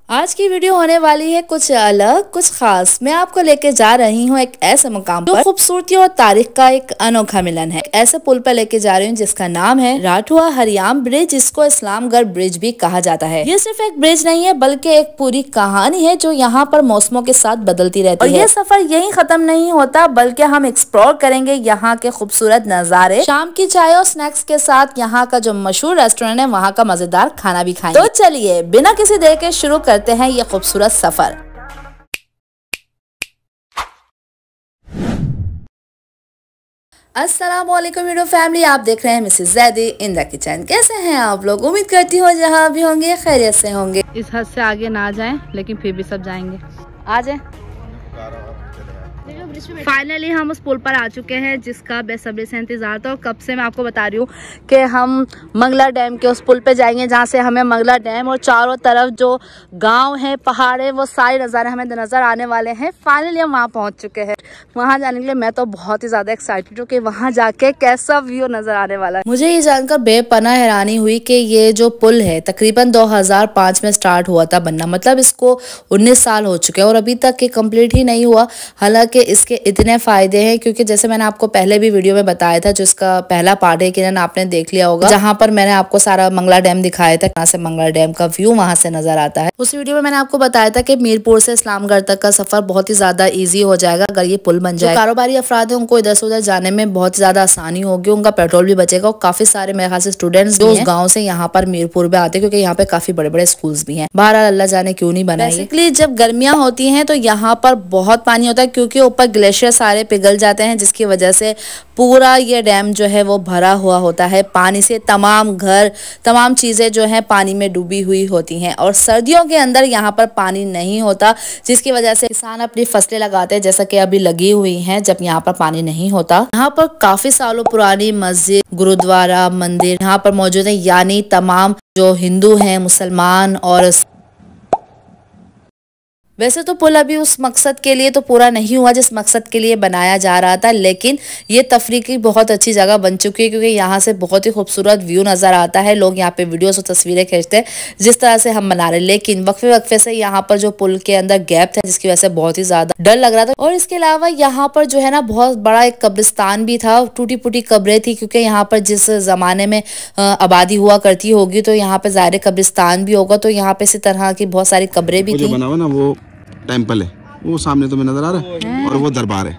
आज की वीडियो होने वाली है कुछ अलग कुछ खास। मैं आपको लेके जा रही हूँ एक ऐसे मुकाम पर खूबसूरती और तारीख का एक अनोखा मिलन है। ऐसे पुल पर लेके जा रही हूँ जिसका नाम है राठुआ हरियाम ब्रिज, जिसको इस्लामगढ़ ब्रिज भी कहा जाता है। ये सिर्फ एक ब्रिज नहीं है बल्कि एक पूरी कहानी है जो यहाँ पर मौसमों के साथ बदलती रहती है। और ये सफर यही खत्म नहीं होता बल्कि हम एक्सप्लोर करेंगे यहाँ के खूबसूरत नजारे, शाम की चाय और स्नैक्स के साथ यहाँ का जो मशहूर रेस्टोरेंट है वहाँ का मजेदार खाना भी खाएंगे। तो चलिए बिना किसी देर के शुरू करते हैं ये खूबसूरत सफर। अस्सलामुअलैकुम वीडियो फैमिली, आप देख रहे हैं Mrs Zaidi in the kitchen. कैसे हैं आप लोग? उम्मीद करती हूँ जहाँ भी होंगे खैरियत से होंगे। इस हद से आगे ना जाएं लेकिन फिर भी सब जाएंगे। आ जाए। फाइनली हम उस पुल पर आ चुके हैं जिसका बेसब्री से इंतजार था। और कब से मैं आपको बता रही हूँ कि हम मंगला डैम के उस पुल पे जाएंगे जहाँ से हमें मंगला डैम और चारों तरफ जो गांव है, पहाड़ है, वो सारे नज़ारे हमें नज़र आने वाले हैं। फाइनली हम वहाँ पहुँच चुके हैं। वहाँ जाने के लिए मैं तो बहुत ही ज़्यादा एक्साइटेड हूँ कि वहाँ जाके कैसा व्यू नज़र आने वाला है। मुझे ये जानकर बेपनाह हैरानी हुई कि ये जो पुल है तकरीबन 2005 में स्टार्ट हुआ था बनना, मतलब इसको 19 साल हो चुके हैं और अभी तक ये कम्प्लीट ही नहीं हुआ। हालांकि इसके इतने फायदे हैं क्योंकि जैसे मैंने आपको पहले भी वीडियो में बताया था, जो इसका पहला पार्ट है कि आपने देख लिया होगा, जहां पर मैंने आपको सारा मंगला डैम दिखाया था, कहां से मंगला डैम का व्यू वहां से नजर आता है। उस वीडियो में मैंने आपको बताया था कि मीरपुर से इस्लामगढ़ तक का सफर बहुत ही ज्यादा इजी हो जाएगा अगर ये पुल बन जाए। कारोबारी अफराद है उनको इधर से उधर जाने में बहुत ज्यादा आसानी होगी, उनका पेट्रोल भी बचेगा। और काफी सारे मेरे ख्याल से स्टूडेंट्स जो उस गाँव से यहाँ पर मीरपुर में आते हैं क्योंकि यहाँ पे काफी बड़े बड़े स्कूल्स भी हैं। बहरहाल अल्लाह जाने क्यों नहीं बनाई। बेसिकली जब गर्मियां होती हैं तो यहाँ पर बहुत पानी होता है क्योंकि ऊपर ग्लेशियर सारे पिघल जाते हैं, जिसकी वजह से पूरा ये डैम जो है वो भरा हुआ होता है पानी से। तमाम घर, तमाम चीजें जो है पानी में डूबी हुई होती हैं। और सर्दियों के अंदर यहाँ पर पानी नहीं होता, जिसकी वजह से किसान अपनी फसलें लगाते हैं जैसा कि अभी लगी हुई हैं जब यहाँ पर पानी नहीं होता। यहाँ पर काफी सालों पुरानी मस्जिद, गुरुद्वारा, मंदिर यहाँ पर मौजूद है। यानी तमाम जो हिंदू हैं, मुसलमान और वैसे तो पुल अभी उस मकसद के लिए तो पूरा नहीं हुआ जिस मकसद के लिए बनाया जा रहा था, लेकिन ये तफरीह की बहुत अच्छी जगह बन चुकी है क्योंकि यहाँ से बहुत ही खूबसूरत व्यू नज़र आता है। लोग यहाँ पे वीडियोस और तस्वीरें खींचते हैं जिस तरह से हम बना रहे हैं, लेकिन वक्फे वक्फे से यहाँ पर जो पुल के अंदर गैप था जिसकी वजह से बहुत ही ज़्यादा डर लग रहा था। और इसके अलावा यहाँ पर जो है ना बहुत बड़ा एक कब्रिस्तान भी था, टूटी फूटी कब्रें थी क्योंकि यहाँ पर जिस ज़माने में आबादी हुआ करती होगी तो यहाँ पे ज़ाहिर कब्रिस्तान भी होगा, तो यहाँ पे इसी तरह की बहुत सारी कब्रें भी थी। टेम्पल है वो सामने तुम्हें नजर आ रहा है और वो दरबार है।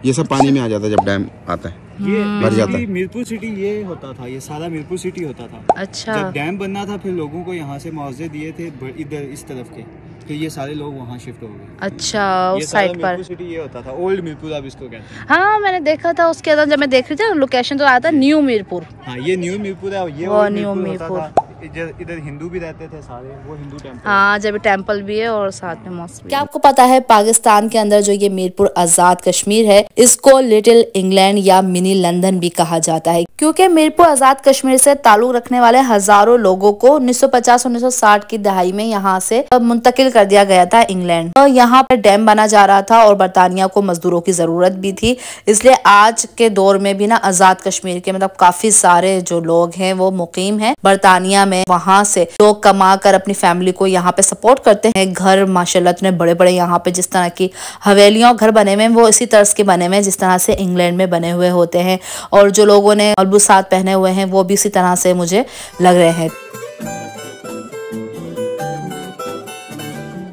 ये सब पानी में आ जाता है जब डैम आता है, ये भर जाता है। मीरपुर सिटी ये होता था, ये सारा मीरपुर सिटी होता था। अच्छा। जब डैम बनना था फिर लोगों को यहाँ से मुआवजे दिए थे इधर इस तरफ के, फिर ये सारे लोग वहाँ शिफ्ट हो गए। अच्छा, उस साइड पर मीरपुर सिटी ये होता था, ओल्ड मीरपुर अब इसको कहते हैं। हाँ मैंने देखा था उसके अंदर, जब मैं देख रही थी लोकेशन तो आया था न्यू मीरपुर। हाँ ये न्यू मीरपुर है, ये वो न्यू मीरपुर। इधर हिंदू भी रहते थे सारे, वो हिंदू टेम्पल। हाँ जब टेम्पल भी है और साथ में मॉस्क भी। क्या आपको पता है पाकिस्तान के अंदर जो ये मीरपुर आजाद कश्मीर है इसको लिटिल इंग्लैंड या मिनी लंदन भी कहा जाता है क्योंकि मीरपुर आजाद कश्मीर से ताल्लुक रखने वाले हजारों लोगों को 1950-1960 की दहाई में यहाँ से मुंतकिल कर दिया गया था इंग्लैंड। तो यहाँ पर डैम बना जा रहा था और बरतानिया को मजदूरों की जरूरत भी थी, इसलिए आज के दौर में भी ना आजाद कश्मीर के मतलब काफी सारे जो लोग हैं वो मुकीम हैं बरतानिया में। वहां से लोग कमा कर अपनी फैमिली को यहाँ पे सपोर्ट करते हैं। घर माशाल्लाह इतने बड़े बड़े यहाँ पे जिस तरह की हवेलियों घर बने हुए हैं वो इसी तरह के बने हुए हैं जिस तरह से इंग्लैंड में बने हुए होते हैं। और जो लोगों ने मलबूसात पहने हुए हैं वो भी इसी तरह से मुझे लग रहे हैं।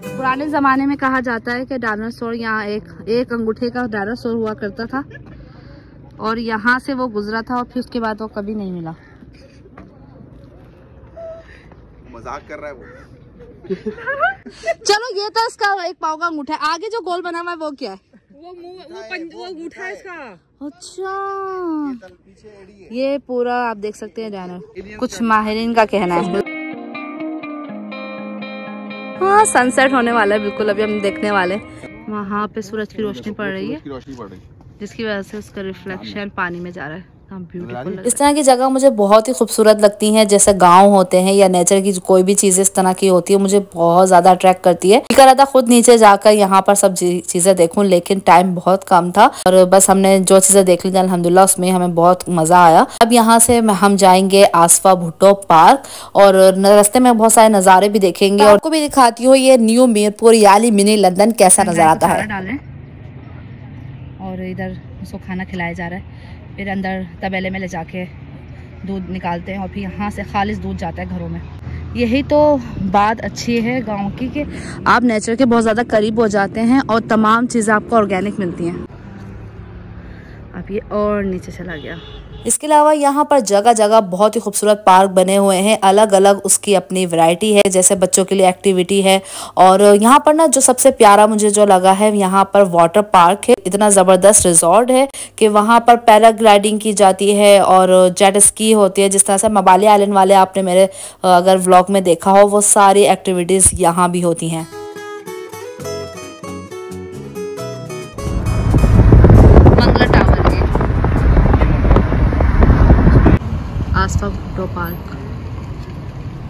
पुराने जमाने में कहा जाता है कि डायनासोर यहाँ एक अंगूठे का डायनासोर हुआ करता था और यहाँ से वो गुजरा था और फिर उसके बाद वो कभी नहीं मिला। मजाक कर रहा है वो। चलो ये तो इसका एक पाव का अंगूठा है, आगे जो गोल बना हुआ है वो क्या है? वो अंगूठा है इसका। अच्छा ये पूरा आप देख सकते हैं डायनासोर, कुछ माहिरीन का कहना है। हाँ सनसेट होने वाला है बिल्कुल, अभी हम देखने वाले। वहाँ पे सूरज की रोशनी पड़ रही है जिसकी वजह से उसका रिफ्लेक्शन पानी में जा रहा है। इस तरह की जगह मुझे बहुत ही खूबसूरत लगती हैं, जैसे गांव होते हैं या नेचर की कोई भी चीज़ें इस तरह की होती है, मुझे बहुत ज़्यादा अट्रैक्ट करती है। कह रहा था खुद नीचे जाकर यहाँ पर सब चीज़ें देखूं, लेकिन टाइम बहुत कम था और बस हमने जो चीज़ें देख ली अल्हम्दुलिल्लाह उसमें हमें बहुत मज़ा आया। अब यहाँ से हम जाएंगे आसफा भुट्टो पार्क और रास्ते में बहुत सारे नज़ारे भी देखेंगे और आपको भी दिखाती हूँ ये न्यू मीरपुर यानी मिनी लंदन कैसा नजर आता है। और इधर उसको खाना खिलाया जा रहा है, फिर अंदर तबेले में ले जाके दूध निकालते हैं और फिर यहाँ से खालिस दूध जाता है घरों में। यही तो बात अच्छी है गांव की कि आप नेचर के बहुत ज़्यादा करीब हो जाते हैं और तमाम चीज़ें आपको ऑर्गेनिक मिलती हैं। अब ये और नीचे चला गया। इसके अलावा यहाँ पर जगह जगह बहुत ही खूबसूरत पार्क बने हुए हैं, अलग अलग उसकी अपनी वैरायटी है, जैसे बच्चों के लिए एक्टिविटी है। और यहाँ पर ना जो सबसे प्यारा मुझे जो लगा है, यहाँ पर वाटर पार्क है, इतना ज़बरदस्त रिजॉर्ट है कि वहाँ पर पैराग्लाइडिंग की जाती है और जेट स्की होती है। जिस तरह से मबाली आइलैंड वाले आपने मेरे अगर व्लॉग में देखा हो, वो सारी एक्टिविटीज़ यहाँ भी होती हैं। आसफा भुट्टो पार्क।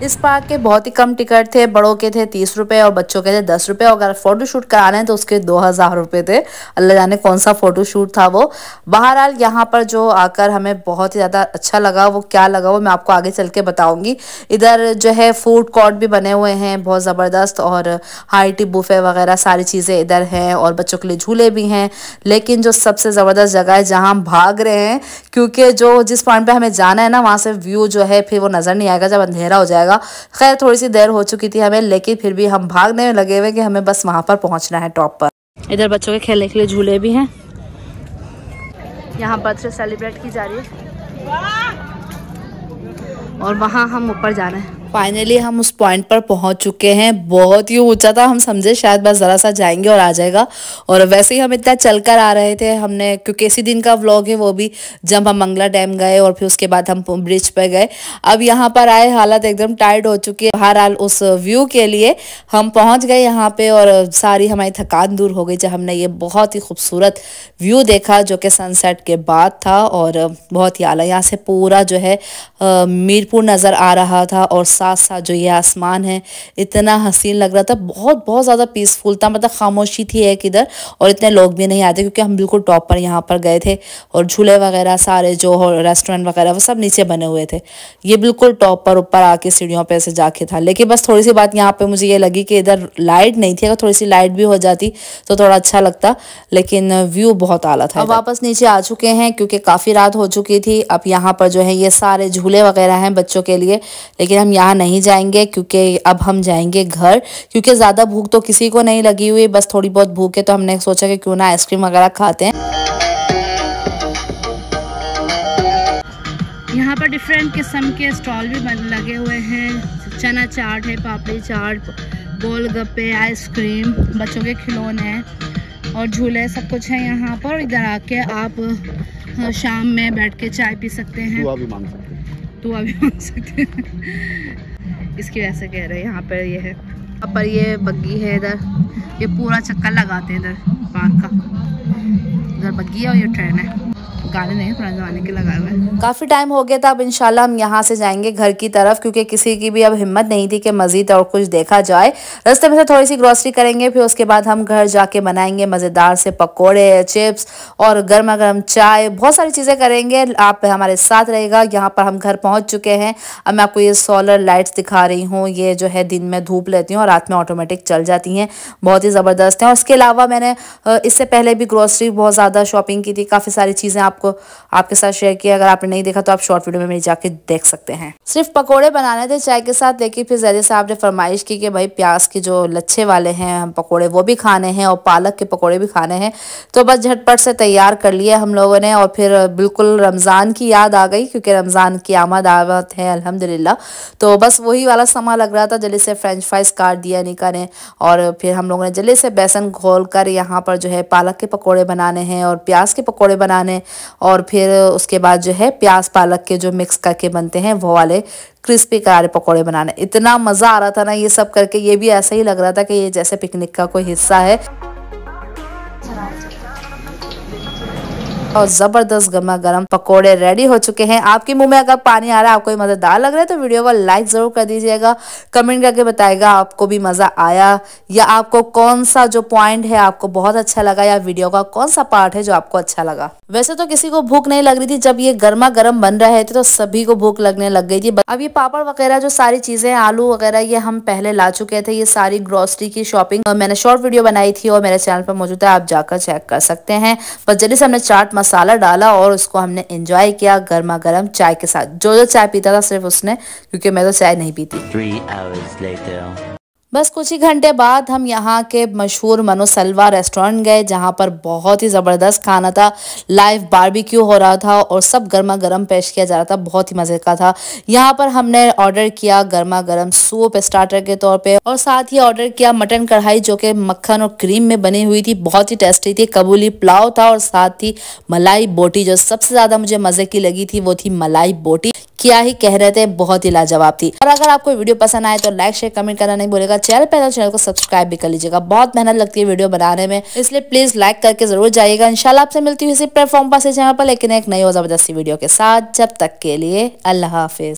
इस पार्क के बहुत ही कम टिकट थे, बड़ों के थे 30 रुपये और बच्चों के थे 10 रुपये। अगर फोटो शूट कराने हैं तो उसके 2000 रुपये थे। अल्लाह जाने कौन सा फोटो शूट था वो। बहरहाल यहाँ पर जो आकर हमें बहुत ही ज़्यादा अच्छा लगा, वो क्या लगा वो मैं आपको आगे चल के बताऊँगी। इधर जो है फूड कोर्ट भी बने हुए हैं बहुत ज़बरदस्त और हाई टी बुफे वगैरह सारी चीज़ें इधर हैं और बच्चों के लिए झूले भी हैं। लेकिन जो सबसे ज़बरदस्त जगह है जहाँ हम भाग रहे हैं, क्योंकि जो जिस पॉइंट पर हमें जाना है ना, वहाँ से व्यू जो है फिर वो नज़र नहीं आएगा जब अंधेरा हो जाएगा। खैर थोड़ी सी देर हो चुकी थी हमें, लेकिन फिर भी हम भागने में लगे हुए कि हमें बस वहां पर पहुंचना है टॉप पर। इधर बच्चों के खेलने के लिए झूले भी हैं। यहाँ बर्थडे सेलिब्रेट की जा रही है और वहाँ हम ऊपर जा रहे हैं। फाइनली हम उस पॉइंट पर पहुंच चुके हैं। बहुत ही ऊंचा था, हम समझे शायद बस ज़रा सा जाएंगे और आ जाएगा। और वैसे ही हम इतना चलकर आ रहे थे, हमने क्योंकि इसी दिन का व्लॉग है वो भी, जब हम मंगला डैम गए और फिर उसके बाद हम ब्रिज पर गए। अब यहाँ पर आए हालत एकदम टायर्ड हो चुकी है। बहरहाल उस व्यू के लिए हम पहुँच गए यहाँ पे और सारी हमारी थकान दूर हो गई जब हमने ये बहुत ही खूबसूरत व्यू देखा जो कि सनसेट के बाद था और बहुत ही आला। यहाँ से पूरा जो है मीरपुर नज़र आ रहा था और साथ साथ जो ये आसमान है इतना हसीन लग रहा था। बहुत बहुत ज़्यादा पीसफुल था, मतलब खामोशी थी एक इधर और इतने लोग भी नहीं आते क्योंकि हम बिल्कुल टॉप पर यहाँ पर गए थे और झूले वगैरह सारे जो रेस्टोरेंट वगैरह वो सब नीचे बने हुए थे। ये बिल्कुल टॉप पर ऊपर आके सीढ़ियों पे से जाके था। लेकिन बस थोड़ी सी बात यहाँ पे मुझे ये लगी कि इधर लाइट नहीं थी, अगर थोड़ी सी लाइट भी हो जाती तो थोड़ा अच्छा लगता, लेकिन व्यू बहुत आला था। अब वापस नीचे आ चुके हैं क्योंकि काफ़ी रात हो चुकी थी। अब यहाँ पर जो है ये सारे झूले वगैरह हैं बच्चों के लिए, लेकिन हम यहाँ नहीं जाएंगे क्योंकि अब हम जाएंगे घर, क्योंकि ज़्यादा भूख तो किसी को नहीं लगी हुई, बस थोड़ी बहुत भूख है तो हमने सोचा कि क्यों ना आइसक्रीम वगैरह खाते हैं। यहाँ पर डिफरेंट किस्म के स्टॉल भी लगे हुए हैं। चना चाट है, पापड़ी चाट, गोलगप्पे, आइसक्रीम, बच्चों के खिलौने हैं और झूले, सब कुछ है यहाँ पर। इधर आके आप शाम में बैठ के चाय पी सकते हैं, दुआ भी मांग सकते हैं। इसकी वजह से कह रहे हैं यहाँ पर ये है। यहाँ पर ये बग्गी है, इधर ये पूरा चक्कर लगाते हैं इधर पार्क का। इधर बग्गी है और ये ट्रेन है, गाने नहीं पुराने ज़माने के लगाए हुए हैं। काफ़ी टाइम हो गया था, अब इंशाल्लाह हम यहाँ से जाएंगे घर की तरफ क्योंकि किसी की भी अब हिम्मत नहीं थी कि मज़ीद और कुछ देखा जाए। रास्ते में से थोड़ी सी ग्रोसरी करेंगे, फिर उसके बाद हम घर जाके बनाएंगे मज़ेदार से पकोड़े, चिप्स और गर्मा गर्म चाय, बहुत सारी चीज़ें करेंगे। आप हमारे साथ रहेगा। यहाँ पर हम घर पहुँच चुके हैं। अब मैं आपको ये सोलर लाइट्स दिखा रही हूँ, ये जो है दिन में धूप लेती हूँ और रात में ऑटोमेटिक चल जाती हैं, बहुत ही ज़बरदस्त है। और इसके अलावा मैंने इससे पहले भी ग्रोसरी बहुत ज़्यादा शॉपिंग की थी, काफ़ी सारी चीज़ें आपको आपके साथ शेयर किया। अगर आपने नहीं देखा तो आप शॉर्ट वीडियो में मेरे जाके देख सकते हैं। सिर्फ पकोड़े बनाने थे चाय के साथ, लेकिन फिर ज़ैदी साहब ने फरमाइश की कि भाई प्याज के जो लच्छे वाले हैं हम पकोड़े वो भी खाने हैं और पालक के पकोड़े भी खाने हैं। तो बस झटपट से तैयार कर लिए हम लोगों ने और फिर बिल्कुल रमज़ान की याद आ गई क्योंकि रमज़ान की आमद आवत है अल्हम्दुलिल्लाह। तो बस वही वाला समा लग रहा था, जल्दी से फ्रेंच फ्राइज काट दिया निका ने और फिर हम लोगों ने जल्दी से बेसन घोल कर यहाँ पर जो है पालक के पकोड़े बनाने हैं और प्याज के पकोड़े बनाने और फिर उसके बाद जो है प्याज पालक के जो मिक्स करके बनते हैं वो वाले क्रिस्पी करारे पकोड़े बनाने। इतना मज़ा आ रहा था ना ये सब करके, ये भी ऐसा ही लग रहा था कि ये जैसे पिकनिक का कोई हिस्सा है। और जबरदस्त गर्मा गर्म पकोड़े रेडी हो चुके हैं। आपके मुंह में अगर पानी आ रहा है, आपको मजेदार लग रहा है, तो वीडियो को लाइक जरूर कर दीजिएगा। कमेंट करके बताएगा आपको भी मजा आया, या आपको कौन सा जो पॉइंट है आपको बहुत अच्छा लगा, या वीडियो का कौन सा पार्ट है जो आपको अच्छा लगा। वैसे तो किसी को भूख नहीं लग रही थी, जब ये गर्मा गर्म बन रहे थे तो सभी को भूख लगने लग गई थी। अब ये पापड़ वगैरह जो सारी चीजें, आलू वगैरह, ये हम पहले ला चुके थे। ये सारी ग्रोसरी की शॉपिंग मैंने शॉर्ट वीडियो बनाई थी और मेरे चैनल पर मौजूद है, आप जाकर चेक कर सकते हैं। बस जल्दी से हमने चाट मसाला डाला और उसको हमने एंजॉय किया गर्मा गर्म चाय के साथ। जो चाय पीता था सिर्फ उसने, क्योंकि मैं तो चाय नहीं पीती। 3 hours later. बस कुछ ही घंटे बाद हम यहाँ के मशहूर मनोसलवा रेस्टोरेंट गए, जहाँ पर बहुत ही ज़बरदस्त खाना था। लाइव बारबेक्यू हो रहा था और सब गर्मा गर्म पेश किया जा रहा था, बहुत ही मज़े का था। यहाँ पर हमने ऑर्डर किया गर्मा गर्म सूप स्टार्टर के तौर पे, और साथ ही ऑर्डर किया मटन कढ़ाई जो कि मक्खन और क्रीम में बनी हुई थी, बहुत ही टेस्टी थी। कबूली पुलाव था और साथ ही मलाई बोटी, जो सबसे ज़्यादा मुझे मज़े की लगी थी वो थी मलाई बोटी। क्या ही कह रहे थे, बहुत ही लाजवाब थी। और अगर आपको वीडियो पसंद आए तो लाइक शेयर कमेंट करना नहीं भूलेगा। चैनल पे तो चैनल को सब्सक्राइब भी कर लीजिएगा, बहुत मेहनत लगती है वीडियो बनाने में, इसलिए प्लीज लाइक करके जरूर जाइएगा। इंशाल्लाह आपसे मिलती हुई इसी प्लेटफॉर्म पर से चैनल पर, लेकिन एक नई और जबरदस्ती वीडियो के साथ। जब तक के लिए अल्लाह हाफिज।